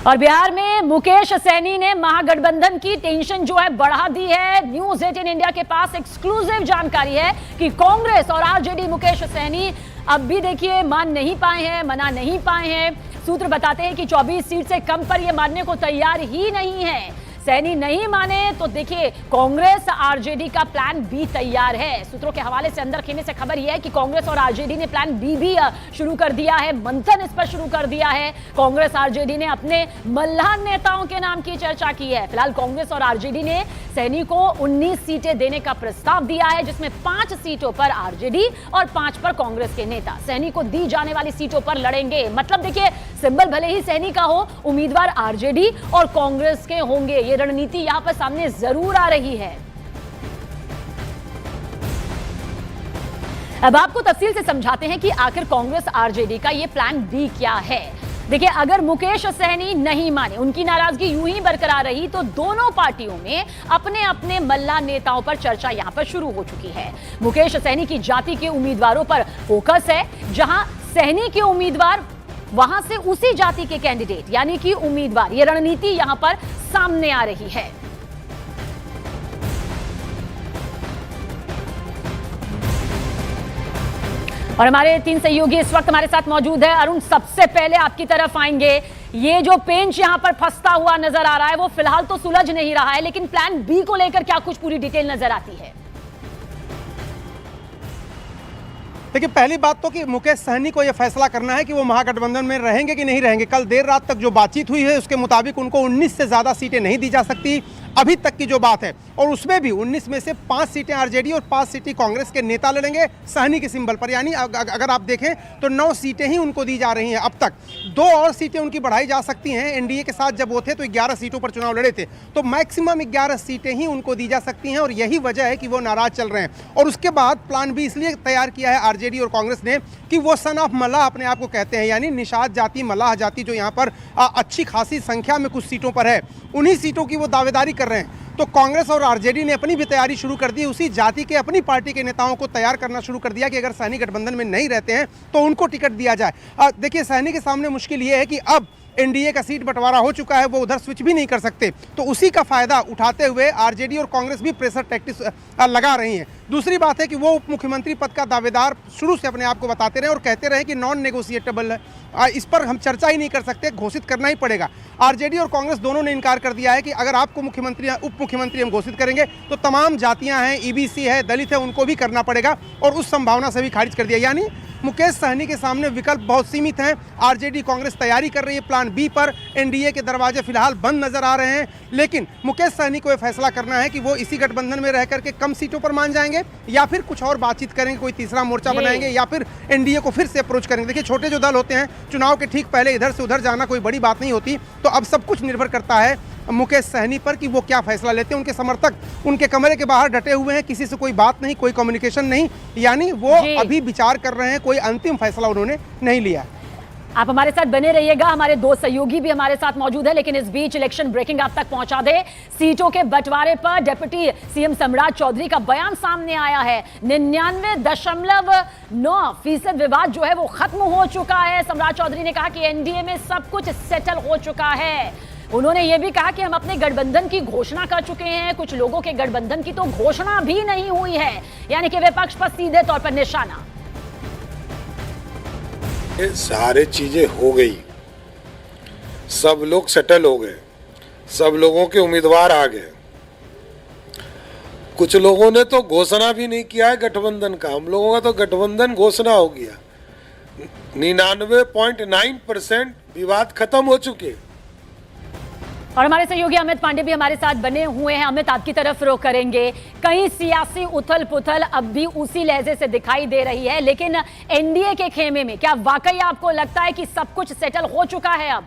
और बिहार में मुकेश सहनी ने महागठबंधन की टेंशन जो है बढ़ा दी है। न्यूज 18 इंडिया के पास एक्सक्लूसिव जानकारी है कि कांग्रेस और आरजेडी मुकेश सहनी अब भी देखिए मान नहीं पाए हैं, मना नहीं पाए हैं। सूत्र बताते हैं कि 24 सीट से कम पर यह मानने को तैयार ही नहीं है। सहनी नहीं माने तो देखिए कांग्रेस आरजेडी का प्लान बी तैयार है। सूत्रों के हवाले से अंदर खेमे से खबर यह है कि कांग्रेस और आरजेडी ने प्लान बी भी शुरू कर दिया है, मंथन इस पर शुरू कर दिया है। कांग्रेस आरजेडी ने अपने मल्लाह नेताओं के नाम की चर्चा की है। फिलहाल कांग्रेस और आरजेडी ने सहनी को 19 सीटें देने का प्रस्ताव दिया है, जिसमें 5 सीटों पर आरजेडी और 5 पर कांग्रेस के नेता सहनी को दी जाने वाली सीटों पर लड़ेंगे। मतलब देखिए सिंबल भले ही सहनी का हो, उम्मीदवार आरजेडी और कांग्रेस के होंगे। ये रणनीति यहां पर सामने जरूर आ रही है। अब आपको तफसील से समझाते हैं कि आखिर कांग्रेस आरजेडी का ये प्लान बी क्या है। देखिए अगर मुकेश सहनी नहीं माने, उनकी नाराजगी यूं ही बरकरार रही तो दोनों पार्टियों में अपने अपने मल्ला नेताओं पर चर्चा यहां पर शुरू हो चुकी है। मुकेश सहनी की जाति के उम्मीदवारों पर फोकस है। जहां सहनी के उम्मीदवार वहां से उसी जाति के कैंडिडेट यानी कि उम्मीदवार, ये रणनीति यहां पर सामने आ रही है। और हमारे 3 सहयोगी इस वक्त हमारे साथ मौजूद है। अरुण, सबसे पहले आपकी तरफ आएंगे। ये जो पेंच यहां पर फंसता हुआ नजर आ रहा है वो फिलहाल तो सुलझ नहीं रहा है, लेकिन प्लान बी को लेकर क्या कुछ पूरी डिटेल नजर आती है? देखिए पहली बात तो कि मुकेश सहनी को यह फैसला करना है कि वो महागठबंधन में रहेंगे कि नहीं रहेंगे। कल देर रात तक जो बातचीत हुई है उसके मुताबिक उनको 19 से ज़्यादा सीटें नहीं दी जा सकती, अभी तक की जो बात है। और उसमें भी 19 में से 5 सीटें आरजेडी और 5 सीटें कांग्रेस के नेता लड़ेंगे सहनी के सिंबल पर। यानी अगर आप देखें तो 9 सीटें ही उनको दी जा रही हैं अब तक। 2 और सीटें उनकी बढ़ाई जा सकती हैं। एनडीए के साथ जब वो थे तो 11 सीटों पर चुनाव लड़े थे, तो मैक्सिमम 11 सीटें ही उनको दी जा सकती हैं। और यही वजह है कि वो नाराज चल रहे हैं। और उसके बाद प्लान भी इसलिए तैयार किया है आरजेडी और कांग्रेस ने कि वो सन ऑफ मल्लाह अपने आप को कहते हैं, यानी निषाद जाति, मल्लाह जाति जो यहाँ पर अच्छी खासी संख्या में कुछ सीटों पर है, उन्हीं सीटों की वो दावेदारी कर रहे हैं। तो कांग्रेस और आरजेडी ने अपनी भी तैयारी शुरू कर दी। उसी जाति के अपनी पार्टी के नेताओं को तैयार करना शुरू कर दिया कि अगर सहनी गठबंधन में नहीं रहते हैं तो उनको टिकट दिया जाए। देखिए सहनी के सामने मुश्किल ये है कि अब एनडीए का सीट बंटवारा हो चुका है, वो उधर स्विच भी नहीं कर सकते। तो उसी का फायदा उठाते हुए आरजेडी और कांग्रेस भी प्रेशर टैक्टिक्स लगा रही हैं। दूसरी बात है कि वो उप मुख्यमंत्री पद का दावेदार शुरू से अपने आप को बताते रहे और कहते रहे कि नॉन नेगोशिएटेबल है, इस पर हम चर्चा ही नहीं कर सकते, घोषित करना ही पड़ेगा। आरजेडी और कांग्रेस दोनों ने इनकार कर दिया है कि अगर आपको मुख्यमंत्री उप मुख्यमंत्री हम घोषित करेंगे तो तमाम जातियां हैं, ईबीसी है, दलित है, उनको भी करना पड़ेगा। और उस संभावना से भी खारिज कर दिया। यानी मुकेश सहनी के सामने विकल्प बहुत सीमित हैं। आरजेडी कांग्रेस तैयारी कर रही है प्लान बी पर। एनडीए के दरवाजे फिलहाल बंद नजर आ रहे हैं, लेकिन मुकेश सहनी को यह फैसला करना है कि वो इसी गठबंधन में रह करके कम सीटों पर मान जाएंगे या फिर कुछ और बातचीत करेंगे, कोई तीसरा मोर्चा बनाएंगे या फिर एनडीए को फिर से अप्रोच करेंगे। देखिए छोटे जो दल होते हैं चुनाव के ठीक पहले इधर से उधर जाना कोई बड़ी बात नहीं होती। तो अब सब कुछ निर्भर करता है मुकेश सहनी पर कि वो क्या फैसला लेते हैं। उनके समर्थक उनके कमरे के बाहर डटे हुए हैं, किसी से कोई बात नहीं, कोई कम्युनिकेशन नहीं, यानी वो अभी विचार कर रहे हैं, कोई अंतिम फैसला उन्होंने नहीं लिया। आप हमारे साथ बने रहिएगा। हमारे 2 सहयोगी भी हमारे साथ मौजूद है, लेकिन इस बीच इलेक्शन ब्रेकिंग आप तक पहुंचा दे। सीटों के बंटवारे पर डिप्टी सीएम सम्राट चौधरी का बयान सामने आया है। 99.9% विवाद जो है वो खत्म हो चुका है। सम्राट चौधरी ने कहा कि एनडीए में सब कुछ सेटल हो चुका है। उन्होंने ये भी कहा कि हम अपने गठबंधन की घोषणा कर चुके हैं। कुछ लोगों के गठबंधन की तो घोषणा भी नहीं हुई है, यानी कि विपक्ष पर सीधे तौर पर निशाना। ये सारी चीजें हो गई, सब लोग सेटल हो गए, सब लोगों के उम्मीदवार आ गए। कुछ लोगों ने तो घोषणा भी नहीं किया है गठबंधन का, हम लोगों का तो गठबंधन घोषणा हो गया। 99.9% विवाद खत्म हो चुके। और हमारे सहयोगी अमित पांडे भी हमारे साथ बने हुए हैं। अमित, आपकी तरफ रुख करेंगे। कहीं सियासी उथल पुथल अब भी उसी लहजे से दिखाई दे रही है, लेकिन एनडीए के खेमे में क्या वाकई आपको लगता है कि सब कुछ सेटल हो चुका है अब?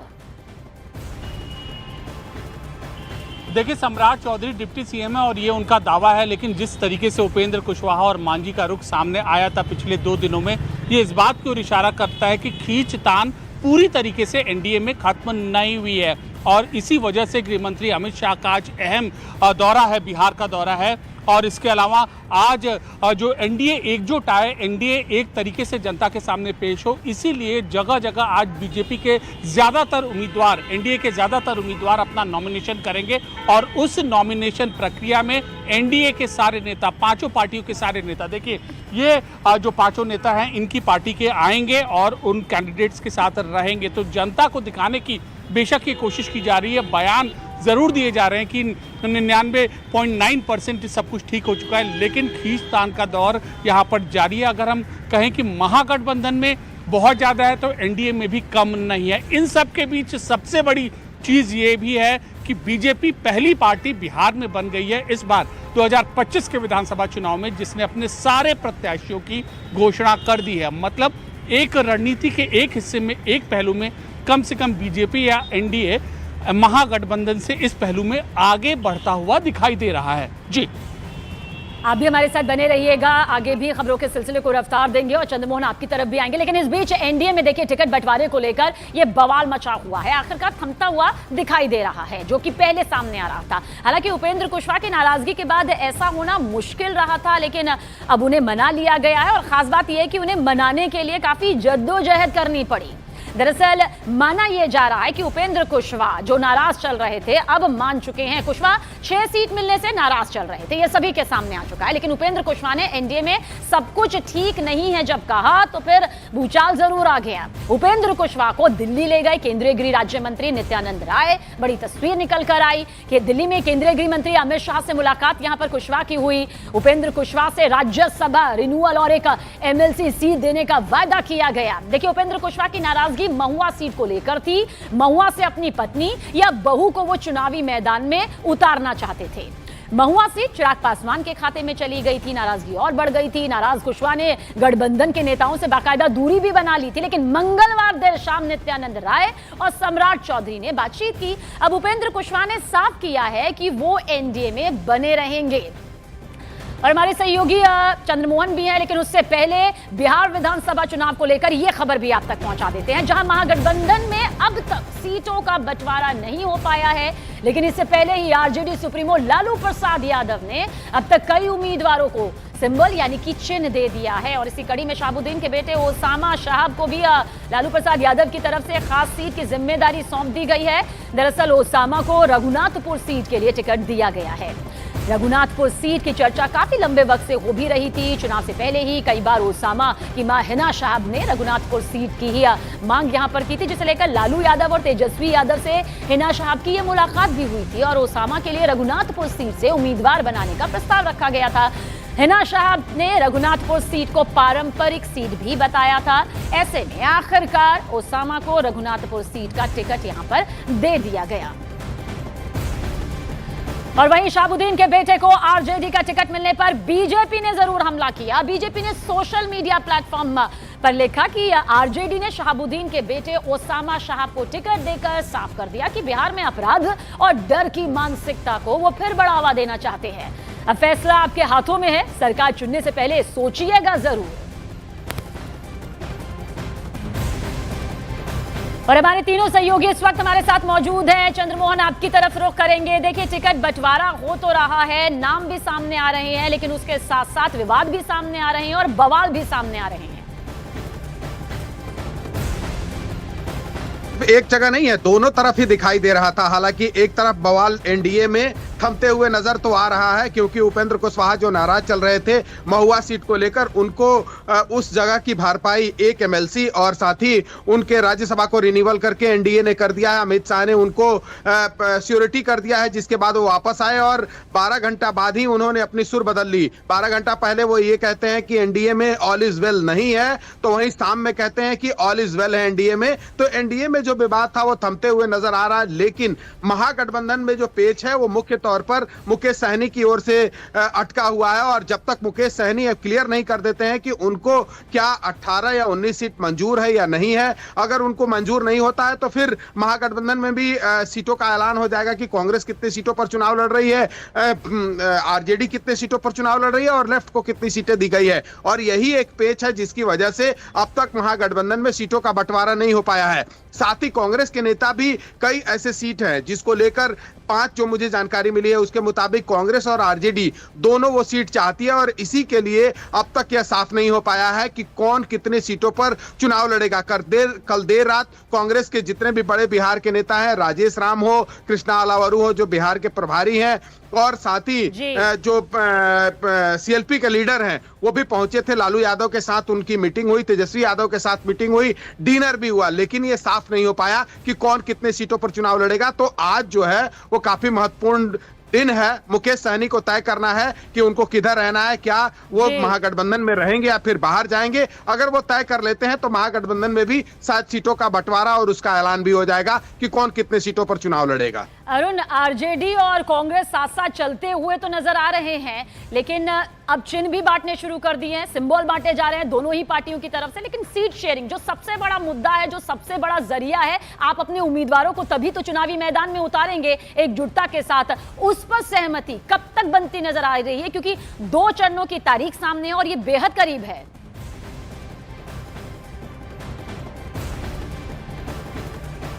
देखिए सम्राट चौधरी डिप्टी सीएम है और ये उनका दावा है, लेकिन जिस तरीके से उपेंद्र कुशवाहा और मांझी का रुख सामने आया था पिछले 2 दिनों में, ये इस बात की ओर इशारा करता है कि खींचतान पूरी तरीके से एनडीए में खत्म नहीं हुई है। और इसी वजह से गृह मंत्री अमित शाह का आज अहम दौरा है, बिहार का दौरा है। और इसके अलावा आज जो एनडीए एकजुट आए, एनडीए एक तरीके से जनता के सामने पेश हो, इसीलिए जगह जगह आज बीजेपी के ज़्यादातर उम्मीदवार, एनडीए के ज़्यादातर उम्मीदवार अपना नॉमिनेशन करेंगे और उस नॉमिनेशन प्रक्रिया में एनडीए के सारे नेता, पांचों पार्टियों के सारे नेता, देखिए ये जो पांचों नेता हैं इनकी पार्टी के आएंगे और उन कैंडिडेट्स के साथ रहेंगे। तो जनता को दिखाने की बेशक ये कोशिश की जा रही है, बयान ज़रूर दिए जा रहे हैं कि 99.9% सब कुछ ठीक हो चुका है, लेकिन खींचतान का दौर यहाँ पर जारी है। अगर हम कहें कि महागठबंधन में बहुत ज़्यादा है तो एनडीए में भी कम नहीं है। इन सब के बीच सबसे बड़ी चीज़ ये भी है कि बीजेपी पहली पार्टी बिहार में बन गई है इस बार 2025 के विधानसभा चुनाव में, जिसने अपने सारे प्रत्याशियों की घोषणा कर दी है। मतलब एक रणनीति के एक हिस्से में, एक पहलू में कम से कम बीजेपी या एनडीए महागठबंधन से इस पहलू में आगे बढ़ता हुआ दिखाई दे रहा है। जी, आप भी हमारे साथ बने रहिएगा, आगे भी खबरों के सिलसिले को रफ्तार देंगे और चंद्रमोहन आपकी तरफ भी आएंगे। लेकिन इस बीच एनडीए में देखिए टिकट बंटवारे को लेकर ये बवाल मचा हुआ है, आखिरकार थमता हुआ दिखाई दे रहा है, जो कि पहले सामने आ रहा था। हालांकि उपेंद्र कुशवाहा की नाराजगी के बाद ऐसा होना मुश्किल रहा था, लेकिन अब उन्हें मना लिया गया है और खास बात यह है कि उन्हें मनाने के लिए काफी जद्दोजहद करनी पड़ी। दरअसल माना यह जा रहा है कि उपेंद्र कुशवाहा जो नाराज चल रहे थे अब मान चुके हैं। कुशवाहा 6 सीट मिलने से नाराज चल रहे थे, यह सभी के सामने आ चुका है। लेकिन उपेंद्र कुशवाहा ने एनडीए में सब कुछ ठीक नहीं है जब कहा तो फिर भूचाल जरूर आ गया। उपेंद्र कुशवाहा को दिल्ली ले गए केंद्रीय गृह राज्य मंत्री नित्यानंद राय। बड़ी तस्वीर निकल कर आई कि दिल्ली में केंद्रीय गृह मंत्री अमित शाह से मुलाकात यहां पर कुशवाहा की हुई। उपेंद्र कुशवाहा से राज्यसभा रिन्यूअल और एक एमएलसी सीट देने का वायदा किया गया। देखिए, उपेंद्र कुशवाहा की नाराजगी महुआ सीट को लेकर थी। महुआ से अपनी पत्नी या बहू को वो चुनावी मैदान में उतारना चाहते थे। महुआ सीट चिराग पासवान के खाते में चली गई थी, नाराजगी और बढ़ गई थी। नाराज कुशवाहा ने गठबंधन के नेताओं से बाकायदा दूरी भी बना ली थी। लेकिन मंगलवार देर शाम नित्यानंद राय और सम्राट चौधरी ने बातचीत की। अब उपेंद्र कुशवाहा ने साफ किया है कि वो एनडीए में बने रहेंगे। और हमारे सहयोगी चंद्रमोहन भी हैं, लेकिन उससे पहले बिहार विधानसभा चुनाव को लेकर यह खबर भी आप तक पहुंचा देते हैं, जहां महागठबंधन में अब तक सीटों का बंटवारा नहीं हो पाया है। लेकिन इससे पहले ही आरजेडी सुप्रीमो लालू प्रसाद यादव ने अब तक कई उम्मीदवारों को सिंबल यानी कि चिन्ह दे दिया है। और इसी कड़ी में शहाबुद्दीन के बेटे ओसामा साहब को भी लालू प्रसाद यादव की तरफ से खास सीट की जिम्मेदारी सौंप दी गई है। दरअसल ओसामा को रघुनाथपुर सीट के लिए टिकट दिया गया है। रघुनाथपुर सीट की चर्चा काफी लंबे वक्त से हो भी रही थी। चुनाव से पहले ही कई बार ओसामा की मां हिना साहब ने रघुनाथपुर सीट की ही मांग यहां पर की थी, जिसे लेकर लालू यादव और तेजस्वी यादव से हिना साहब की यह मुलाकात भी हुई थी और ओसामा के लिए रघुनाथपुर सीट से उम्मीदवार बनाने का प्रस्ताव रखा गया था। हिना साहब ने रघुनाथपुर सीट को पारंपरिक सीट भी बताया था। ऐसे में आखिरकार ओसामा को रघुनाथपुर सीट का टिकट यहां पर दे दिया गया। और वहीं शहाबुद्दीन के बेटे को आरजेडी का टिकट मिलने पर बीजेपी ने जरूर हमला किया। बीजेपी ने सोशल मीडिया प्लेटफॉर्म पर लिखा कि आरजेडी ने शहाबुद्दीन के बेटे ओसामा साहब को टिकट देकर साफ कर दिया कि बिहार में अपराध और डर की मानसिकता को वो फिर बढ़ावा देना चाहते हैं। अब फैसला आपके हाथों में है, सरकार चुनने से पहले सोचिएगा जरूर। और हमारे तीनों सहयोगी इस वक्त हमारे साथ मौजूद हैं। चंद्रमोहन, आपकी तरफ रुख करेंगे। देखिए, टिकट बंटवारा हो तो रहा है, नाम भी सामने आ रहे हैं, लेकिन उसके साथ साथ विवाद भी सामने आ रहे हैं और बवाल भी सामने आ रहे हैं। एक जगह नहीं है, दोनों तरफ ही दिखाई दे रहा था। हालांकि एक तरफ बवाल एनडीए में थमते हुए नजर तो आ रहा है, क्योंकि उपेंद्र कुशवाहा जो नाराज चल रहे थे महुआ सीट को लेकर, उनको उस जगह की भरपाई एक एमएलसी और साथ ही उनके राज्यसभा को रिन्यूअल करके एनडीए ने कर दिया है। अमित शाह ने उनको श्योरिटी कर दिया है, जिसके बाद वो वापस आए और 12 घंटा बाद ही उन्होंने अपनी सुर बदल ली। 12 घंटा पहले वो ये कहते हैं कि एनडीए में ऑल इज वेल नहीं है, तो वहीं शाम में कहते हैं कि ऑल इज वेल है एनडीए में। तो एनडीए में जो विवाद था वो थमते हुए नजर आ रहा है। लेकिन महागठबंधन में जो पेच है वो मुख्य तौर पर मुकेश सहनी की ओर से अटका हुआ है। और जब तक मुकेश सहनी क्लियर नहीं कर देते हैं कि उनको क्या 18 या 19 सीट मंजूर है या नहीं है, अगर उनको मंजूर नहीं होता है तो फिर महागठबंधन में भी सीटों का ऐलान हो जाएगा कि कांग्रेस कितनी सीटों पर चुनाव लड़ रही है, आरजेडी कितने सीटों पर चुनाव लड़ रही है और लेफ्ट को कितनी सीटें दी गई है। और यही एक पेच है जिसकी वजह से अब तक महागठबंधन में सीटों का बंटवारा नहीं हो पाया है। साथ ही कांग्रेस के नेता भी कई ऐसे सीट हैं जिसको लेकर 5 जो मुझे जानकारी मिली है उसके मुताबिक कांग्रेस और आरजेडी दोनों वो सीट चाहती है और इसी के लिए अब तक यह साफ नहीं हो पाया है कि कौन कितने सीटों पर चुनाव लड़ेगा। कल देर रात कांग्रेस के जितने भी बड़े बिहार के नेता हैं, राजेश राम हो, कृष्णा अलावरू हो जो बिहार के प्रभारी हैं, और साथ ही जो सीएलपी के लीडर हैं वो भी पहुंचे थे। लालू यादव के साथ उनकी मीटिंग हुई, तेजस्वी यादव के साथ मीटिंग हुई, डिनर भी हुआ, लेकिन ये साफ नहीं हो पाया कि कौन कितने सीटों पर चुनाव लड़ेगा। तो आज जो है वो काफी महत्वपूर्ण दिन है। मुकेश सहनी को तय करना है कि उनको किधर रहना है, क्या वो महागठबंधन में रहेंगे या फिर बाहर जाएंगे। अगर वो तय कर लेते हैं तो महागठबंधन में भी 7 सीटों का बंटवारा और उसका ऐलान भी हो जाएगा कि कौन कितने सीटों पर चुनाव लड़ेगा। अरुण, आरजेडी और कांग्रेस साथ साथ चलते हुए तो नजर आ रहे हैं, लेकिन अब चिन्ह भी बांटने शुरू कर दिए हैं, सिंबल बांटे जा रहे हैं दोनों ही पार्टियों की तरफ से। लेकिन सीट शेयरिंग जो सबसे बड़ा मुद्दा है, जो सबसे बड़ा जरिया है, आप अपने उम्मीदवारों को तभी तो चुनावी मैदान में उतारेंगे एकजुटता के साथ। उस पर सहमति कब तक बनती नजर आ रही है, क्योंकि 2 चरणों की तारीख सामने है और ये बेहद करीब है।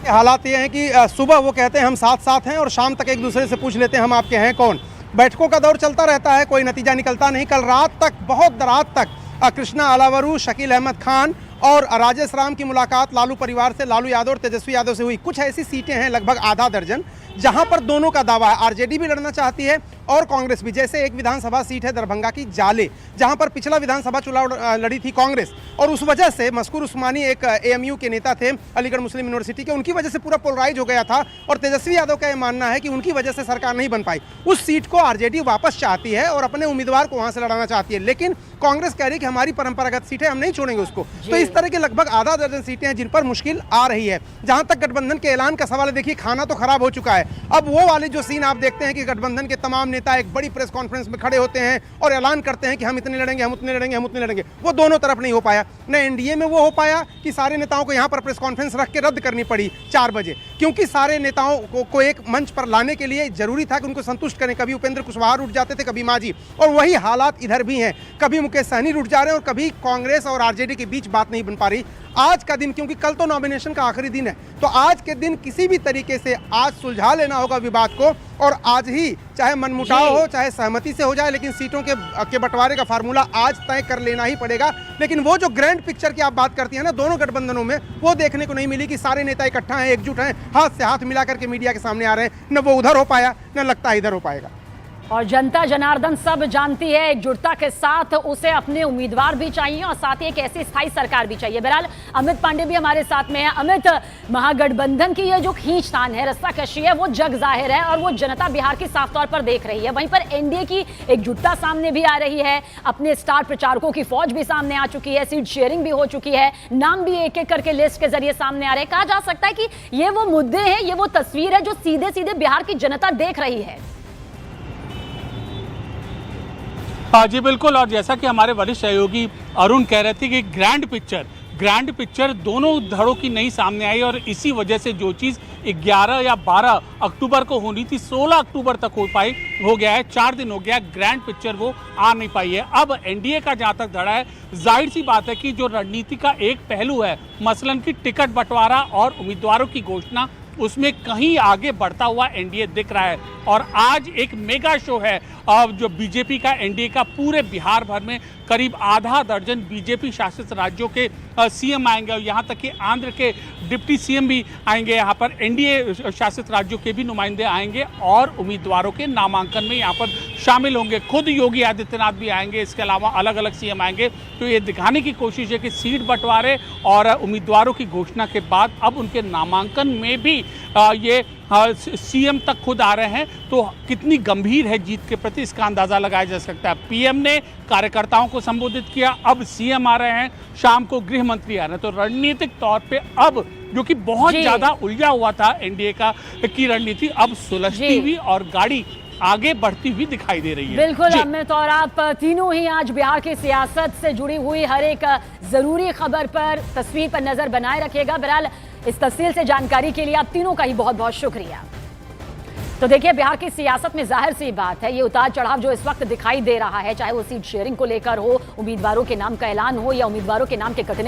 हालात ये हैं कि सुबह वो कहते हैं हम साथ साथ हैं और शाम तक एक दूसरे से पूछ लेते हैं हम आपके हैं कौन। बैठकों का दौर चलता रहता है, कोई नतीजा निकलता नहीं। कल रात तक, बहुत देर रात तक कृष्णा अलावरू, शकील अहमद खान और राजेश राम की मुलाकात लालू परिवार से, लालू यादव और तेजस्वी यादव से हुई। कुछ ऐसी सीटें हैं, लगभग आधा दर्जन, जहां पर दोनों का दावा है। आरजेडी भी लड़ना चाहती है और कांग्रेस भी। जैसे एक विधानसभा सीट है दरभंगा की जाले, जहां पर पिछला विधानसभा चुनाव लड़ी थी कांग्रेस, और उस वजह से मस्कूर उस्मानी एक एएमयू के नेता थे, अलीगढ़ मुस्लिम यूनिवर्सिटी के, उनकी वजह से पूरा पोलराइज हो गया था और तेजस्वी यादव का यह मानना है कि उनकी वजह से सरकार नहीं बन पाई। उस सीट को आरजेडी वापस चाहती है और अपने उम्मीदवार को वहां से लड़ाना चाहती है, लेकिन कांग्रेस कह रही है कि हमारी परंपरागत सीट है, हम नहीं छोड़ेंगे उसको। तो इस तरह के लगभग आधा दर्जन सीटें हैं जिन पर मुश्किल आ रही है। जहां तक गठबंधन के ऐलान का सवाल है, देखिए खाना तो खराब हो चुका है। अब वो वाले जो सीन आप देखते हैं कि गठबंधन के तमाम नेता एक बड़ी प्रेस कॉन्फ्रेंस में खड़े होते हैं और ऐलान करते हैं कि हम इतने लड़ेंगे, हम उतने लड़ेंगे, हम उतने लड़ेंगे, वो दोनों तरफ नहीं हो पाया। न एनडीए में वो हो पाया कि सारे नेताओं को यहां पर प्रेस कॉन्फ्रेंस रख के रद्द करनी पड़ी 4 बजे, क्योंकि सारे नेताओं को एक मंच पर लाने के लिए जरूरी था कि उनको संतुष्ट करें। कभी उपेंद्र कुशवाहा रूठ जाते थे, कभी मांझी, और वही हालात इधर भी हैं। कभी मुकेश सहनी रूठ जा रहे हैं और कभी कांग्रेस और आरजेडी के बीच बात नहीं बन पा रही। आज का दिन, क्योंकि कल तो नॉमिनेशन का आखिरी दिन है, तो आज के दिन किसी भी तरीके से आज सुलझा लेना होगा विवाद को, और आज ही चाहे मनमुटाव हो, चाहे सहमति से हो जाए, लेकिन सीटों के बंटवारे का फार्मूला आज तय कर लेना ही पड़ेगा। लेकिन वो जो ग्रैंड पिक्चर की आप बात करती हैं ना दोनों गठबंधनों में, वो देखने को नहीं मिली कि सारे नेता इकट्ठा हैं, एकजुट हैं, हाथ से हाथ मिला करके मीडिया के सामने आ रहे हैं। न वो उधर हो पाया, न लगता है इधर हो पाएगा। और जनता जनार्दन सब जानती है, एकजुटता के साथ उसे अपने उम्मीदवार भी चाहिए और साथ ही एक ऐसी स्थायी सरकार भी चाहिए। बहरहाल अमित पांडे भी हमारे साथ में है। अमित, महागठबंधन की ये जो खींचतान है, रस्साकशी है, वो जग जाहिर है और वो जनता बिहार की साफ तौर पर देख रही है। वहीं पर एनडीए की एकजुटता सामने भी आ रही है, अपने स्टार प्रचारकों की फौज भी सामने आ चुकी है, सीट शेयरिंग भी हो चुकी है, नाम भी एक एक करके लिस्ट के जरिए सामने आ रहे हैं। कहा जा सकता है कि ये वो मुद्दे हैं, ये वो तस्वीर है जो सीधे सीधे बिहार की जनता देख रही है। जी बिल्कुल, और जैसा कि हमारे वरिष्ठ सहयोगी अरुण कह रहे थे कि ग्रैंड पिक्चर दोनों धड़ों की नहीं सामने आई, और इसी वजह से जो चीज़ 11 या 12 अक्टूबर को होनी थी 16 अक्टूबर तक हो गया है। 4 दिन हो गया, ग्रैंड पिक्चर वो आ नहीं पाई है। अब एनडीए का जहाँ तक धड़ा है, जाहिर सी बात है कि जो रणनीति का एक पहलू है, मसलन की टिकट बंटवारा और उम्मीदवारों की घोषणा, उसमें कहीं आगे बढ़ता हुआ एनडीए दिख रहा है। और आज एक मेगा शो है जो बीजेपी का, एनडीए का, पूरे बिहार भर में करीब आधा दर्जन बीजेपी शासित राज्यों के सीएम आएंगे, और यहाँ तक कि आंध्र के डिप्टी सीएम भी आएंगे, यहाँ पर एनडीए शासित राज्यों के भी नुमाइंदे आएंगे और उम्मीदवारों के नामांकन में यहाँ पर शामिल होंगे। खुद योगी आदित्यनाथ भी आएंगे, इसके अलावा अलग अलग सीएम आएंगे। तो ये दिखाने की कोशिश है कि सीट बंटवारे और उम्मीदवारों की घोषणा के बाद अब उनके नामांकन में भी ये सीएम तक खुद आ रहे हैं। तो कितनी गंभीर है जीत के प्रति, इसका अंदाजा लगाया जा सकता है। पीएम ने कार्यकर्ताओं को संबोधित किया, अब सीएम आ रहे हैं, शाम को गृह मंत्री आ रहे हैं। तो रणनीतिक तौर पे अब, जो कि बहुत ज्यादा उलझा हुआ था एनडीए की रणनीति, अब सुलझती हुई और गाड़ी आगे बढ़ती हुई दिखाई दे रही है। बिल्कुल अमित, और आप तीनों ही आज बिहार की सियासत से जुड़ी हुई हर एक जरूरी खबर पर, तस्वीर पर नजर बनाए रखिएगा। बहरहाल इस तफसील से जानकारी के लिए आप तीनों का ही बहुत बहुत शुक्रिया। तो देखिए, बिहार की सियासत में जाहिर सी बात है, ये उतार चढ़ाव जो इस वक्त दिखाई दे रहा है, चाहे वो सीट शेयरिंग को लेकर हो, उम्मीदवारों के नाम का ऐलान हो या उम्मीदवारों के नाम के कटने